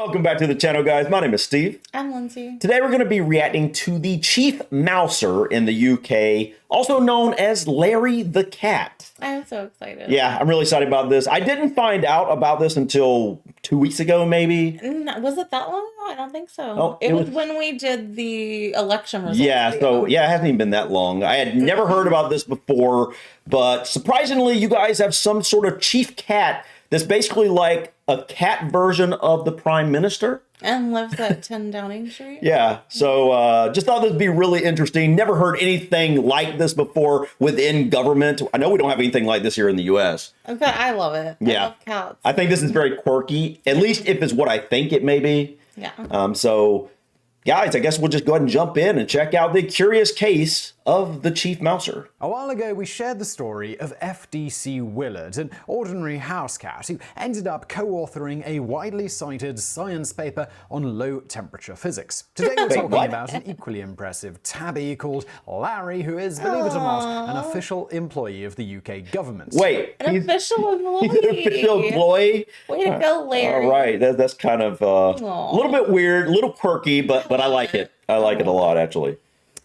Welcome back to the channel, guys. My name is Steve. I'm Lindsay. Today we're going to be reacting to the Chief Mouser in the UK, also known as Larry the Cat. I'm so excited. Yeah, I'm really excited about this. I didn't find out about this until 2 weeks ago, maybe. Was it that long ago? I don't think so. Oh, it was when we did the election results. Yeah, so it hasn't even been that long. I had never heard about this before, but surprisingly, you guys have some sort of chief cat that's basically like a cat version of the Prime Minister. And lives at 10 Downing Street. Yeah, so just thought this would be really interesting. Never heard anything like this before within government. I know we don't have anything like this here in the U.S. Okay, I love it. Yeah. I love cats. I think this is very quirky, at least if it's what I think it may be. Yeah. So, guys, I guess we'll just go ahead and jump in and check out the curious case of the Chief Mouser. A while ago, we shared the story of FDC Willard, an ordinary house cat who ended up co-authoring a widely cited science paper on low-temperature physics. Today, we're talking about an equally impressive tabby called Larry, who is, believe it or not, an official employee of the UK government. Wait, An official employee. he's an official employee? Way to go, Larry. All right, that's kind of a little bit weird, a little quirky, but I like it. I like it a lot, actually.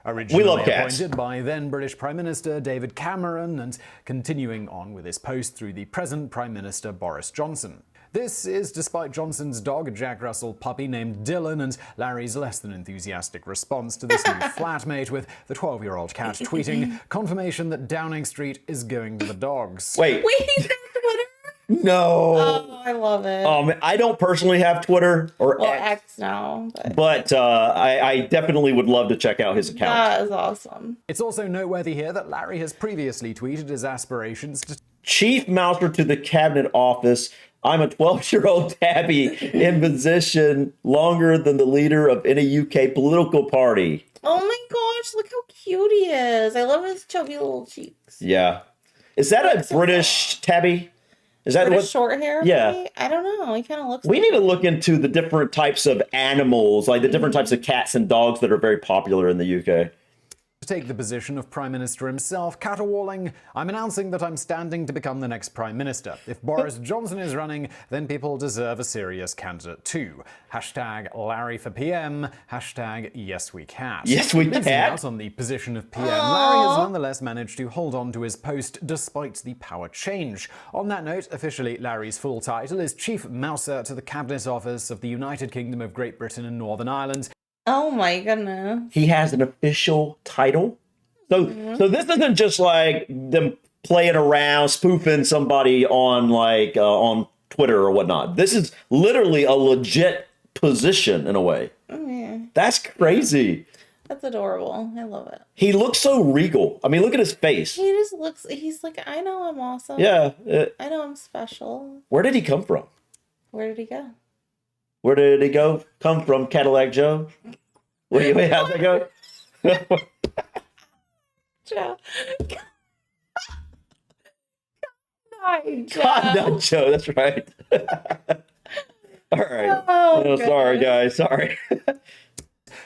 Originally We love cats. appointed by then British Prime Minister David Cameron and continuing on with his post through the present Prime Minister Boris Johnson. This is despite Johnson's dog, a Jack Russell puppy named Dylan, and Larry's less than enthusiastic response to this new flatmate, with the 12-year-old cat tweeting confirmation that Downing Street is going to the dogs. Wait, He's on Twitter? no. Oh, I love it. I don't personally have Twitter or well, X, X now. but I definitely would love to check out his account. That is awesome. It's also noteworthy here that Larry has previously tweeted his aspirations to Chief Mouser to the Cabinet Office. I'm a 12-year-old tabby in position longer than the leader of any UK political party. Oh my gosh, look how cute he is. I love his chubby little cheeks. Yeah. Is that a British tabby? Is that British what? short hair? Yeah. Maybe? I don't know. He kind of looks We like need to look into the different types of animals, like the different types of cats and dogs that are very popular in the UK. take the position of Prime Minister himself, caterwauling, "I'm announcing that I'm standing to become the next Prime Minister. If Boris Johnson is running, then people deserve a serious candidate too. Hashtag Larry for PM, hashtag yes we cat." Yes, we Losing cat. out on the position of PM, Larry has nonetheless managed to hold on to his post despite the power change. On that note, officially Larry's full title is Chief Mouser to the Cabinet Office of the United Kingdom of Great Britain and Northern Ireland. Oh my goodness. He has an official title. So this isn't just like them playing around, spoofing somebody on on Twitter or whatnot. This is literally a legit position in a way. Oh, yeah. That's crazy. That's adorable. I love it. He looks so regal. I mean, look at his face. He just looks, he's like, I know I'm awesome. Yeah. I know I'm special. Where did he come from? Where did he go? Where did he go? Come from Cadillac Joe? Wait, how's that go? Joe. Hi, Joe. God, not Joe. That's right. All right. Oh, Sorry, guys. Sorry.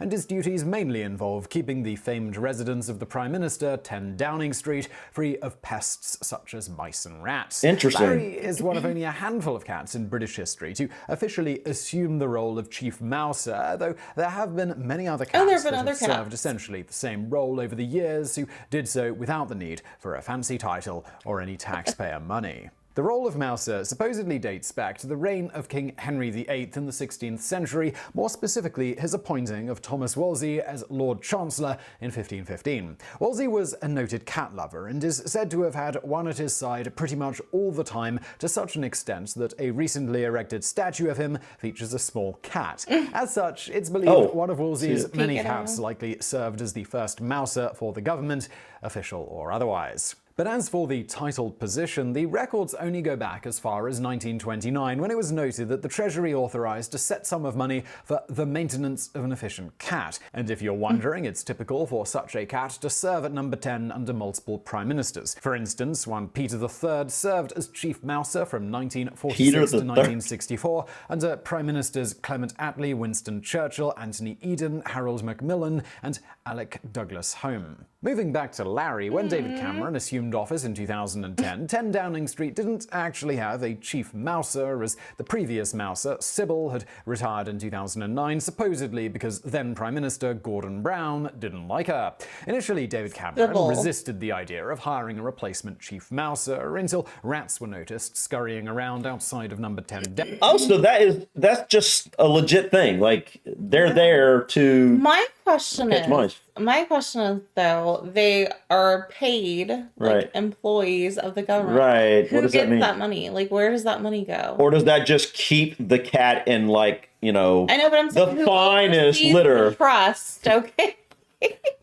And his duties mainly involve keeping the famed residence of the Prime Minister, 10 Downing Street, free of pests such as mice and rats. Interesting. Larry is one of only a handful of cats in British history to officially assume the role of Chief Mouser, though there have been many other cats that have served essentially the same role over the years who did so without the need for a fancy title or any taxpayer money. The role of Mouser supposedly dates back to the reign of King Henry VIII in the 16th century, more specifically his appointing of Thomas Wolsey as Lord Chancellor in 1515. Wolsey was a noted cat lover and is said to have had one at his side pretty much all the time, to such an extent that a recently erected statue of him features a small cat. As such, it's believed one of Wolsey's many cats likely served as the first Mouser for the government, official or otherwise. But as for the titled position, the records only go back as far as 1929, when it was noted that the Treasury authorized a set sum of money for the maintenance of an efficient cat. And if you're wondering, it's typical for such a cat to serve at number 10 under multiple prime ministers. For instance, one Peter III served as Chief Mouser from 1946 to 1964 under Prime Ministers Clement Attlee, Winston Churchill, Anthony Eden, Harold Macmillan, and Alec Douglas Home. Moving back to Larry, when David Cameron assumed reopened office in 2010, 10 Downing Street didn't actually have a chief mouser, as the previous mouser, Sybil, had retired in 2009, supposedly because then Prime Minister Gordon Brown didn't like her. Initially, David Cameron resisted the idea of hiring a replacement chief mouser until rats were noticed scurrying around outside of number 10 Downing. Oh, so that's just a legit thing. Like, they're there to My question catch mice. My question is, though, they are paid like Right. employees of the government. Right. Who What does that gets mean? that money? Like, where does that money go? Or does that just keep the cat in, like, I know, but I'm saying the who finest oversees litter? the trust, okay?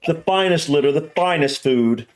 The finest litter, the finest food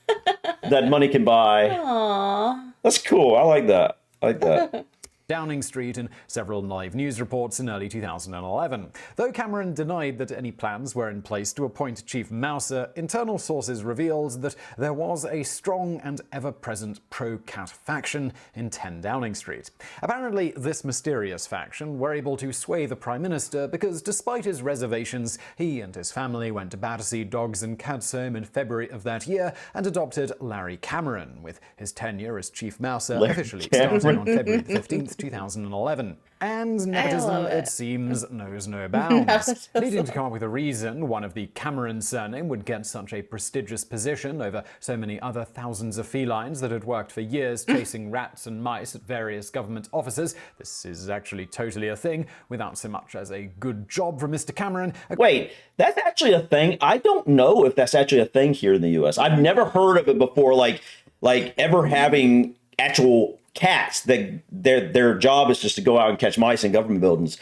that money can buy. Aww. That's cool. I like that. I like that. Downing Street in several live news reports in early 2011. Though Cameron denied that any plans were in place to appoint a chief mouser, internal sources revealed that there was a strong and ever-present pro-cat faction in 10 Downing Street. Apparently, this mysterious faction were able to sway the Prime Minister because, despite his reservations, he and his family went to Battersea Dogs and Cats Home in February of that year and adopted Larry Cameron, with his tenure as chief mouser officially starting on February 15th, 2011. And nepotism, it seems, knows no bounds. Needing to come up with a reason one of the Cameron surname would get such a prestigious position over so many other thousands of felines that had worked for years chasing rats and mice at various government offices. This is actually totally a thing, without so much as a good job from Mr. Cameron. Wait, that's actually a thing? I don't know if that's actually a thing here in the U.S. I've never heard of it before, like ever having actual cats that their job is just to go out and catch mice in government buildings.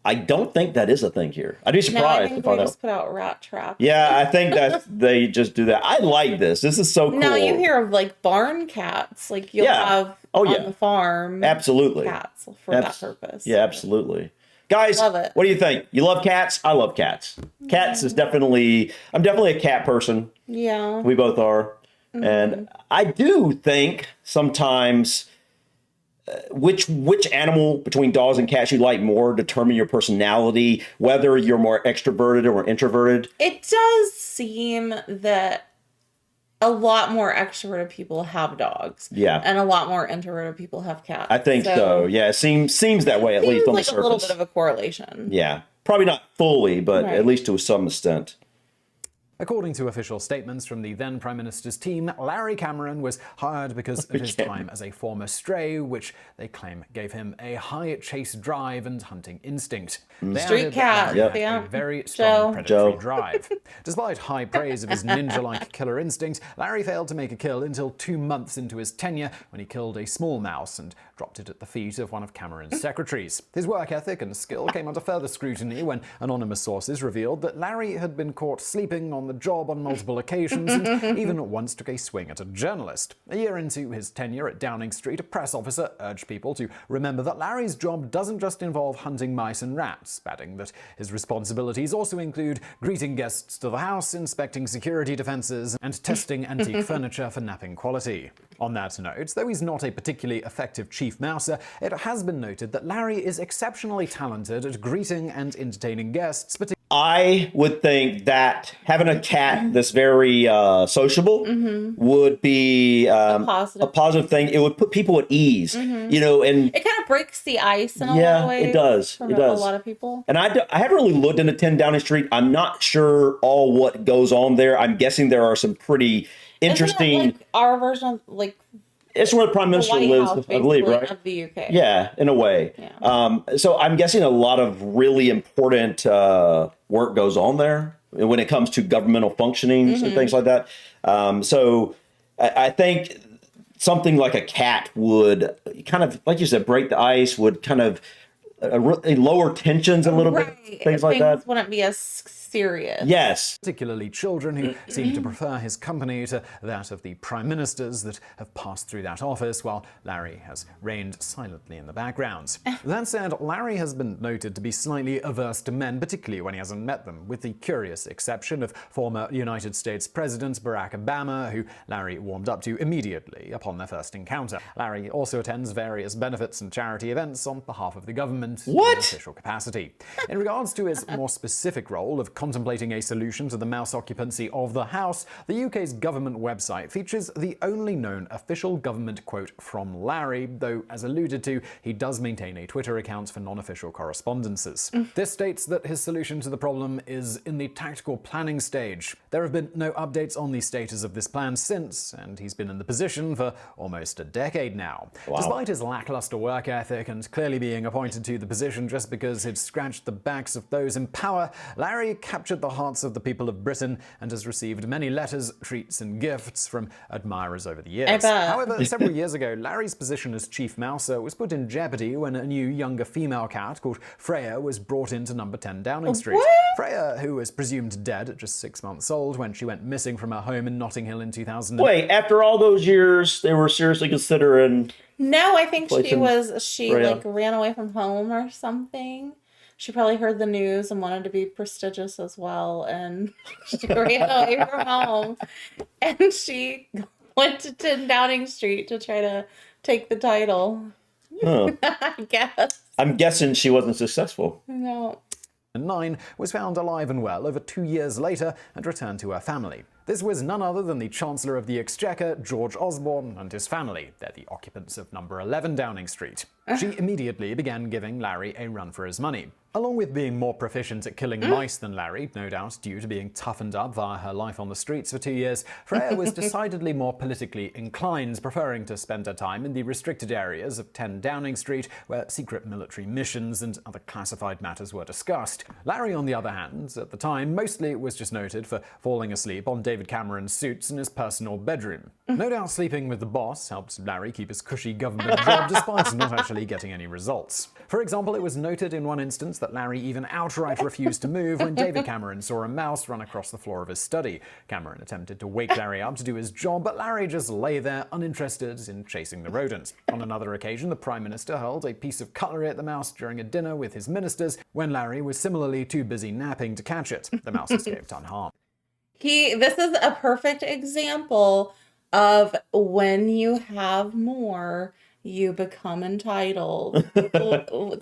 I don't think that is a thing here. I'd be surprised I think to find they out. just put out rat traps. Yeah, I think that they just do that. I like this. This is so cool. Now you hear of like barn cats, like you'll have on the farm. Absolutely. Cats for that purpose. Yeah, absolutely. Guys, Love it. what do you think? You love cats? I love cats. Cats is definitely, I'm definitely a cat person. Yeah. We both are. And I do think sometimes which animal between dogs and cats you like more determine your personality, whether you're more extroverted or introverted. It does seem that a lot more extroverted people have dogs. Yeah. And a lot more introverted people have cats. I think so. Yeah, it seems that way, at least on the surface. surface. A little bit of a correlation. Yeah. Probably not fully, but at least to some extent. According to official statements from the then Prime Minister's team, Larry Cameron was hired because of his time as a former stray, which they claim gave him a high chase drive and hunting instinct. They Street cat. Larry had a very strong predatory drive. Despite high praise of his ninja-like killer instinct, Larry failed to make a kill until 2 months into his tenure when he killed a small mouse and dropped it at the feet of one of Cameron's secretaries. His work ethic and skill came under further scrutiny when anonymous sources revealed that Larry had been caught sleeping on the job on multiple occasions and even once took a swing at a journalist. A year into his tenure at Downing Street, a press officer urged people to remember that Larry's job doesn't just involve hunting mice and rats, adding that his responsibilities also include greeting guests to the house, inspecting security defenses, and testing antique furniture for napping quality. On that note, though he's not a particularly effective chief mouser, it has been noted that Larry is exceptionally talented at greeting and entertaining guests, I would think that having a cat that's very sociable would be a positive thing. It would put people at ease, you know, and it kind of breaks the ice in a lot of ways. It does. For a lot of people. And I haven't really looked into 10 Downing Street. I'm not sure all what goes on there. I'm guessing there are some pretty interesting. Isn't it like our version of like. It's where the Prime Minister lives, I believe, right? Of the UK. Yeah, in a way. Yeah. So I'm guessing a lot of really important work goes on there when it comes to governmental functionings and things like that. So I think something like a cat would kind of, like you said, break the ice, would kind of lower tensions a little bit, things like that. Wouldn't be as serious. Yes. Particularly children who seem to prefer his company to that of the prime ministers that have passed through that office, while Larry has reigned silently in the background. That said, Larry has been noted to be slightly averse to men, particularly when he hasn't met them, with the curious exception of former United States President Barack Obama, who Larry warmed up to immediately upon their first encounter. Larry also attends various benefits and charity events on behalf of the government in an official capacity. In regards to his more specific role of contemplating a solution to the mouse occupancy of the house, the UK's government website features the only known official government quote from Larry, though, as alluded to, he does maintain a Twitter account for non-official correspondences. This states that his solution to the problem is in the tactical planning stage. There have been no updates on the status of this plan since, and he's been in the position for almost a decade now. Wow. Despite his lackluster work ethic and clearly being appointed to the position just because he'd scratched the backs of those in power, Larry captured the hearts of the people of Britain and has received many letters, treats, and gifts from admirers over the years. However, several years ago, Larry's position as Chief Mouser was put in jeopardy when a new, younger female cat called Freya was brought into number 10 Downing Street. What? Freya, who was presumed dead at just 6 months old when she went missing from her home in Notting Hill in 2000. Wait, after all those years, they were seriously considering... No, I think she Freya. ran away from home or something. She probably heard the news and wanted to be prestigious as well, and she ran away from home. And she went to 10 Downing Street to try to take the title. Huh. I guess. I'm guessing she wasn't successful. No. 2009, was found alive and well over 2 years later and returned to her family. This was none other than the Chancellor of the Exchequer, George Osborne, and his family. They're the occupants of number 11 Downing Street. She immediately began giving Larry a run for his money. Along with being more proficient at killing mice than Larry, no doubt due to being toughened up via her life on the streets for 2 years, Freya was decidedly more politically inclined, preferring to spend her time in the restricted areas of 10 Downing Street, where secret military missions and other classified matters were discussed. Larry, on the other hand, at the time, mostly was just noted for falling asleep on David Cameron's suits in his personal bedroom. No doubt sleeping with the boss helped Larry keep his cushy government job despite not actually getting any results. For example, it was noted in one instance that Larry even outright refused to move when David Cameron saw a mouse run across the floor of his study. Cameron attempted to wake Larry up to do his job, but Larry just lay there uninterested in chasing the rodent. On another occasion, the Prime Minister hurled a piece of cutlery at the mouse during a dinner with his ministers when Larry was similarly too busy napping to catch it. The mouse escaped unharmed. This is a perfect example of when you have more, you become entitled.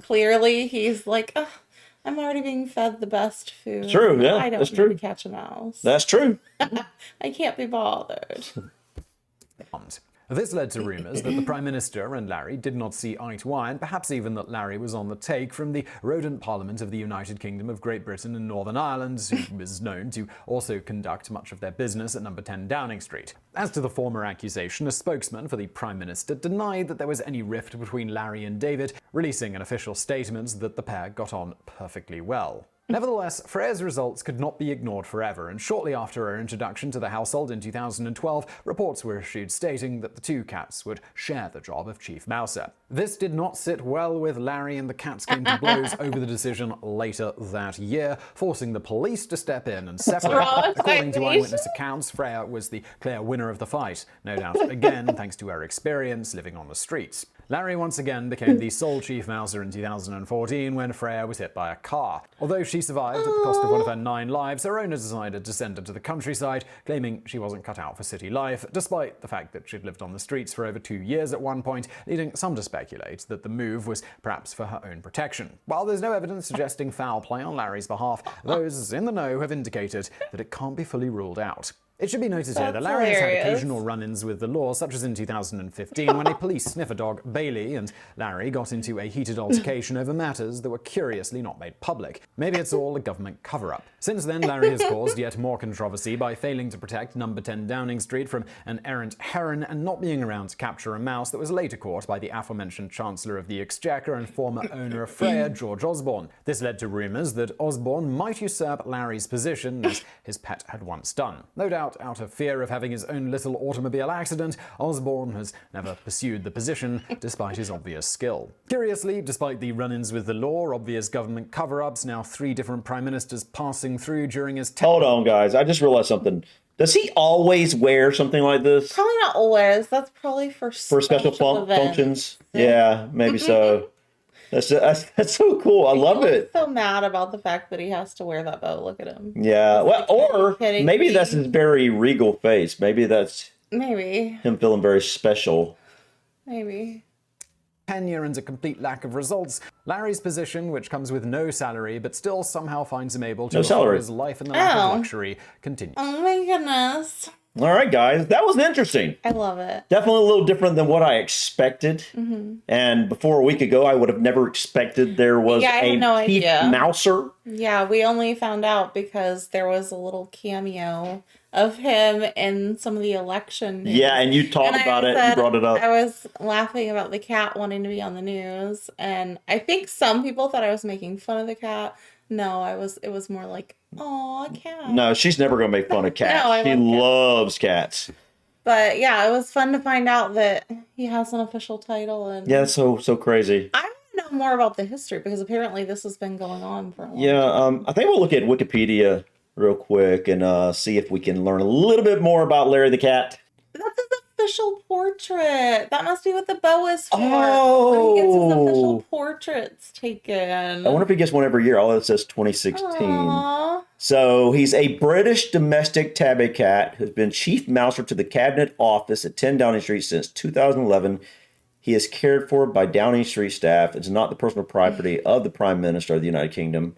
Clearly, he's like, oh, I'm already being fed the best food. True, yeah, I don't that's need true. to catch a mouse. That's true. I can't be bothered. This led to rumours that the Prime Minister and Larry did not see eye to eye, and perhaps even that Larry was on the take from the rodent Parliament of the United Kingdom of Great Britain and Northern Ireland, who was known to also conduct much of their business at number 10 Downing Street. As to the former accusation, a spokesman for the Prime Minister denied that there was any rift between Larry and David, releasing an official statement that the pair got on perfectly well. Nevertheless, Freya's results could not be ignored forever, and shortly after her introduction to the household in 2012, reports were issued stating that the two cats would share the job of Chief Mouser. This did not sit well with Larry, and the cats came to blows over the decision later that year, forcing the police to step in and separate. According to eyewitness accounts, Freya was the clear winner of the fight, no doubt again thanks to her experience living on the streets. Larry once again became the sole Chief Mouser in 2014 when Freya was hit by a car. Although she survived at the cost of one of her 9 lives, her owner decided to send her to the countryside, claiming she wasn't cut out for city life, despite the fact that she'd lived on the streets for over 2 years at one point, leading some to speculate that the move was perhaps for her own protection. While there's no evidence suggesting foul play on Larry's behalf, those in the know have indicated that it can't be fully ruled out. It should be noted here that Larry has had occasional run-ins with the law, such as in 2015 when a police sniffer dog, Bailey, and Larry got into a heated altercation over matters that were curiously not made public. Maybe it's all a government cover-up. Since then, Larry has caused yet more controversy by failing to protect number 10 Downing Street from an errant heron and not being around to capture a mouse that was later caught by the aforementioned Chancellor of the Exchequer and former owner of Freya, George Osborne. This led to rumours that Osborne might usurp Larry's position, as his pet had once done. No doubt, out of fear of having his own little automobile accident, Osborne has never pursued the position, despite his obvious skill. Curiously, despite the run-ins with the law, obvious government cover-ups, now 3 different prime ministers passing through during his Hold on, guys. I just realized something. Does he always wear something like this? Probably not always. That's probably for special functions. Yeah, maybe so. That's so cool. I love it. I'm so mad about the fact that he has to wear that bow. Look at him. Yeah. Well, or maybe that's his very regal face. Maybe that's him feeling very special. Maybe. tenure and a complete lack of results, Larry's position, which comes with no salary but still somehow finds him able to afford his life in the lap of luxury, continues. Oh my goodness. All right, guys, that was interesting. I love it. Definitely a little different than what I expected. And before a week ago, I would have never expected there was a Keith Mouser. Yeah, we only found out because there was a little cameo of him in some of the election news. Yeah, and you talked about it. You brought it up. I was laughing about the cat wanting to be on the news, and I think some people thought I was making fun of the cat. No, it was more like, aw, a cat. No, she's never going to make fun of cats. No, she loves cats. But yeah, it was fun to find out that he has an official title. And yeah, that's so crazy. I want to know more about the history because apparently this has been going on for a long time. Yeah, I think we'll look at Wikipedia real quick and see if we can learn a little bit more about Larry the Cat. That's his official portrait. That must be what the bow is for. Oh. When he gets his official portraits taken. I wonder if he gets one every year. All it says 2016. Aww. So he's a British domestic tabby cat who's been chief mouser to the Cabinet Office at 10 Downing Street since 2011. He is cared for by Downing Street staff. It's not the personal property of the Prime Minister of the United Kingdom.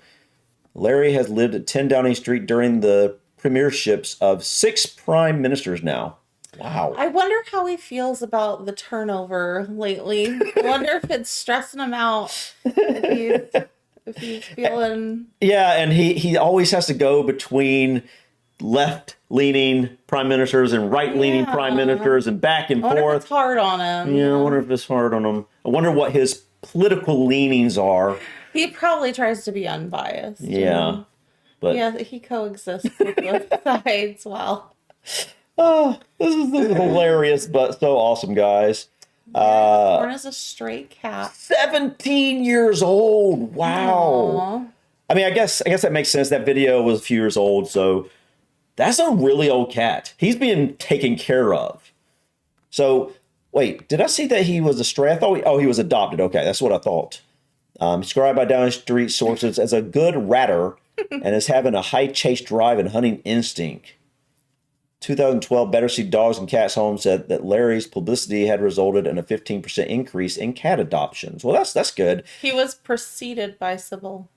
Larry has lived at 10 Downing Street during the premierships of 6 prime ministers now. Wow. I wonder how he feels about the turnover lately. I wonder if it's stressing him out. If he's feeling... Yeah, and he always has to go between left-leaning prime ministers and right-leaning prime ministers and back and I wonder forth. If it's hard on him. Yeah, I wonder if it's hard on him. I wonder what his political leanings are. He probably tries to be unbiased. Yeah. But yeah, he coexists with both sides well. Oh, this is hilarious, but so awesome, guys. Born as a stray cat. 17 years old. Wow. Aww. I mean, I guess that makes sense. That video was a few years old, so that's a really old cat. He's being taken care of. So, wait, did I see that he was a stray? I thought he was adopted. Okay, that's what I thought. Described by Downing Street sources as a good ratter and as having a high chase drive and hunting instinct. 2012 Battersea Dogs and Cats Home said that Larry's publicity had resulted in a 15% increase in cat adoptions. Well, that's good. He was preceded by Sybil.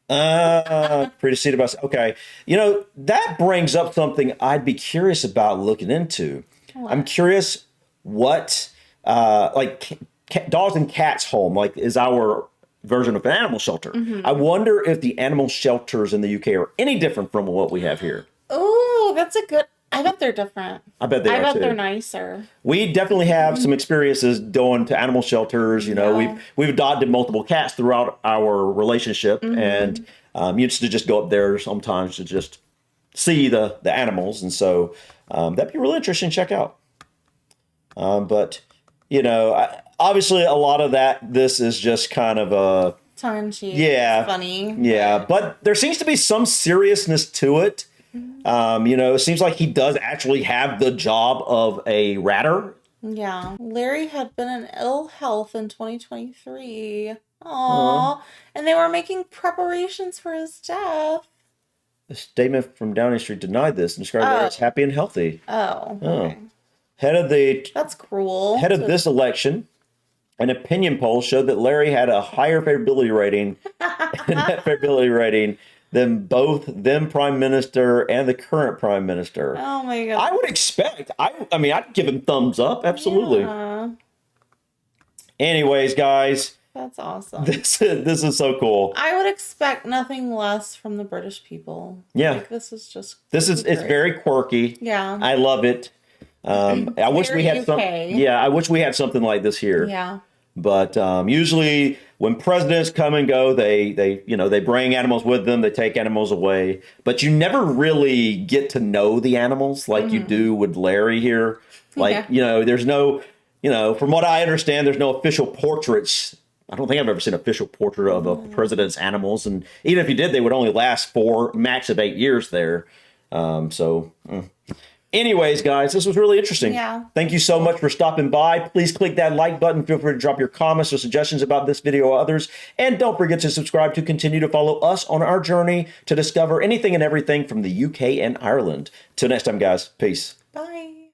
Preceded by... Okay. You know, that brings up something I'd be curious about looking into. What? I'm curious what, Dogs and Cats Home, is our version of an animal shelter. I wonder if the animal shelters in the UK are any different from what we have here. Oh, that's a good... I bet they're different. I bet they're nicer. We definitely have some experiences going to animal shelters. You know, we've adopted multiple cats throughout our relationship, and you used to just go up there sometimes to just see the animals, and so that'd be really interesting to check out. But you know, obviously a lot of this is just kind of a tongue in cheek. Yeah, it's funny. Yeah, but there seems to be some seriousness to it. You know, it seems like he does actually have the job of a ratter. Yeah. Larry had been in ill health in 2023. Aww. And they were making preparations for his death. The statement from Downing Street denied this and described Larry as happy and healthy. Oh. Okay. That's cruel. Head of this election, an opinion poll showed that Larry had a higher favorability rating than both then Prime Minister and the current Prime Minister. Oh my God. I would expect. I mean, I'd give him thumbs up. Absolutely. Yeah. Anyways, guys. That's awesome. This is so cool. I would expect nothing less from the British people. Yeah. It's very quirky. Yeah. I love it. I wish we had I wish we had something like this here. Yeah. But usually when presidents come and go, they bring animals with them. They take animals away. But you never really get to know the animals like you do with Larry here. There's no, from what I understand, there's no official portraits. I don't think I've ever seen an official portrait of a president's animals. And even if you did, they would only last for max of 8 years there. Anyways, guys, this was really interesting. Yeah. Thank you so much for stopping by. Please click that like button. Feel free to drop your comments or suggestions about this video or others. And don't forget to subscribe to continue to follow us on our journey to discover anything and everything from the UK and Ireland. Till next time, guys. Peace.